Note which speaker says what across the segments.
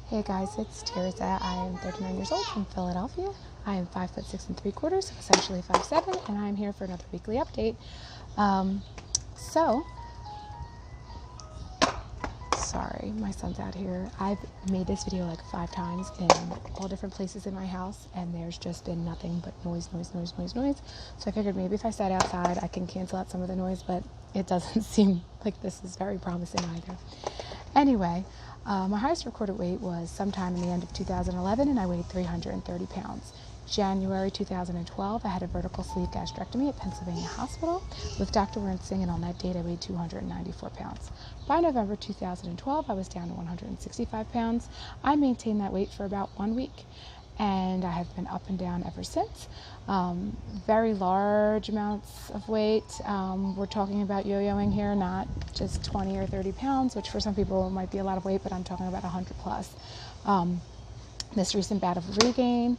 Speaker 1: Hey guys, it's Teresa. I am 39 years old from Philadelphia. I am 5'6" 3/4", so essentially 5'7", and I'm here for another weekly update. Sorry, my son's out here. I've made this video like 5 times in all different places in my house, and there's just been nothing but noise. So I figured maybe if I sat outside, I can cancel out some of the noise, but it doesn't seem like this is very promising either. Anyway, my highest recorded weight was sometime in the end of 2011, and I weighed 330 pounds. January 2012, I had a vertical sleeve gastrectomy at Pennsylvania Hospital with Dr. Rinsing, and on that date I weighed 294 pounds. By November 2012, I was down to 165 pounds. I maintained that weight for about 1 week, and I have been up and down ever since. Very large amounts of weight. We're talking about yo-yoing here, not just 20 or 30 pounds, which for some people might be a lot of weight, but I'm talking about 100 plus. This recent bout of regain,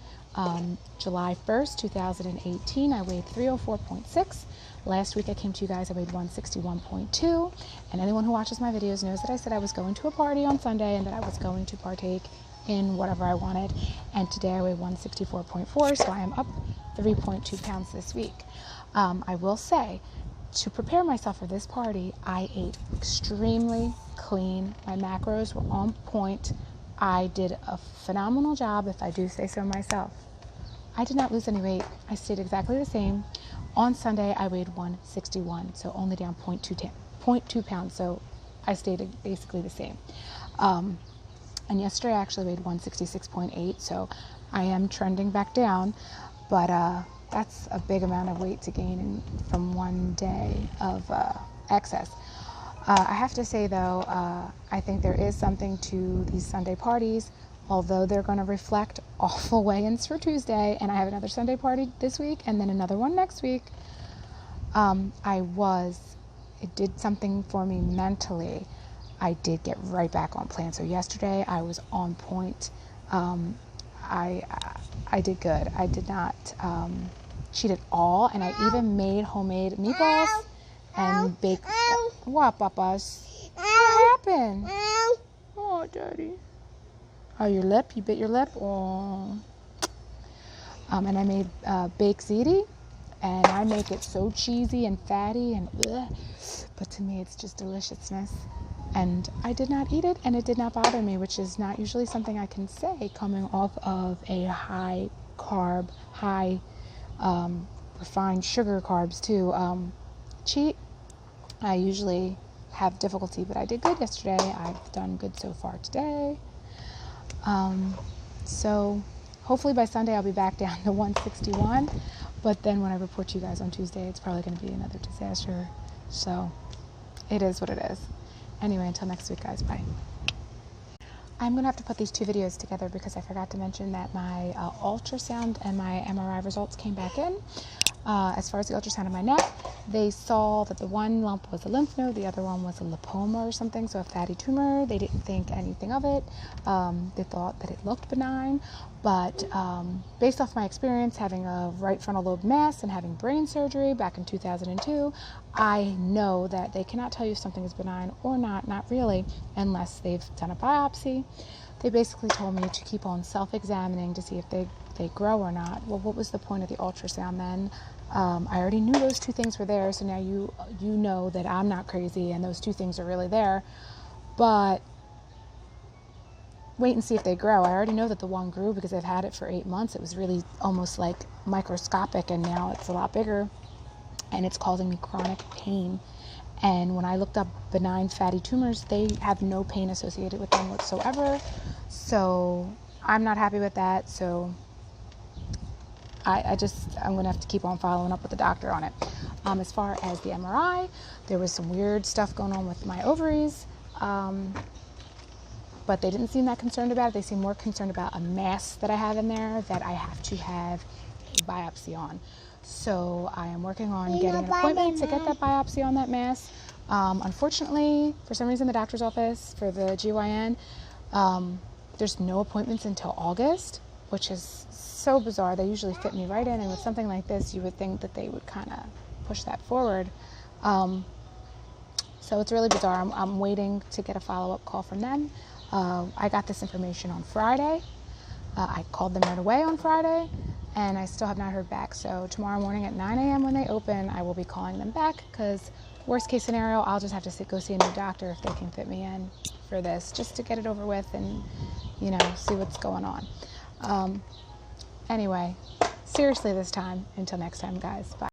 Speaker 1: July 1st, 2018, I weighed 304.6. Last week I came to you guys, I weighed 161.2. And anyone who watches my videos knows that I said I was going to a party on Sunday and that I was going to partake in whatever I wanted. And today I weigh 164.4, so I am up 3.2 pounds this week. I will say, to prepare myself for this party, I ate extremely clean. My macros were on point. I did a phenomenal job, if I do say so myself. I did not lose any weight. I stayed exactly the same. On Sunday, I weighed 161, so only down 0.2 pounds, so I stayed basically the same. And yesterday I actually weighed 166.8, so I am trending back down, but that's a big amount of weight to gain from one day of excess. I have to say, though, I think there is something to these Sunday parties, although they're going to reflect awful weigh-ins for Tuesday, and I have another Sunday party this week and then another one next week. It did something for me mentally. I did get right back on plan. So yesterday I was on point. I did good. I did not cheat at all, and I even made homemade meatballs and baked. What, papas? What happened? Oh, Daddy. Oh, your lip? You bit your lip? Oh. And I made baked ziti, and I make it so cheesy and fatty, and but to me it's just deliciousness. And I did not eat it, and it did not bother me, which is not usually something I can say coming off of a high carb, high refined sugar carbs too. Cheat, I usually have difficulty, but I did good yesterday. I've done good so far today. So hopefully by Sunday I'll be back down to 161, but then when I report to you guys on Tuesday, it's probably going to be another disaster. So it is what it is. Anyway, until next week, guys, bye. I'm going to have to put these 2 videos together because I forgot to mention that my ultrasound and my MRI results came back in. As far as the ultrasound of my neck, they saw that the one lump was a lymph node, the other one was a lipoma or something, so a fatty tumor. They didn't think anything of it. They thought that it looked benign, but based off my experience having a right frontal lobe mass and having brain surgery back in 2002, I know that they cannot tell you if something is benign or not really, unless they've done a biopsy. They basically told me to keep on self-examining to see if they grow or not. Well, what was the point of the ultrasound then? I already knew those 2 things were there, so now you know that I'm not crazy and those 2 things are really there. But wait and see if they grow. I already know that the one grew because I've had it for 8 months. It was really almost like microscopic, and now it's a lot bigger, and it's causing me chronic pain. And when I looked up benign fatty tumors, they have no pain associated with them whatsoever. So I'm not happy with that. So I'm going to have to keep on following up with the doctor on it. As far as the MRI, there was some weird stuff going on with my ovaries. But they didn't seem that concerned about it. They seemed more concerned about a mass that I have in there that I have to have a biopsy on. So I am working on getting an appointment to get that biopsy on that mass. Unfortunately, for some reason, the doctor's office for the GYN, there's no appointments until August, which is so bizarre. They usually fit me right in, and with something like this, you would think that they would kind of push that forward. So it's really bizarre. I'm waiting to get a follow-up call from them. I got this information on Friday. I called them right away on Friday, and I still have not heard back. So tomorrow morning at 9 a.m. when they open, I will be calling them back, because worst case scenario, I'll just have to go see a new doctor if they can fit me in for this, just to get it over with and, see what's going on. Anyway, seriously this time. Until next time, guys. Bye.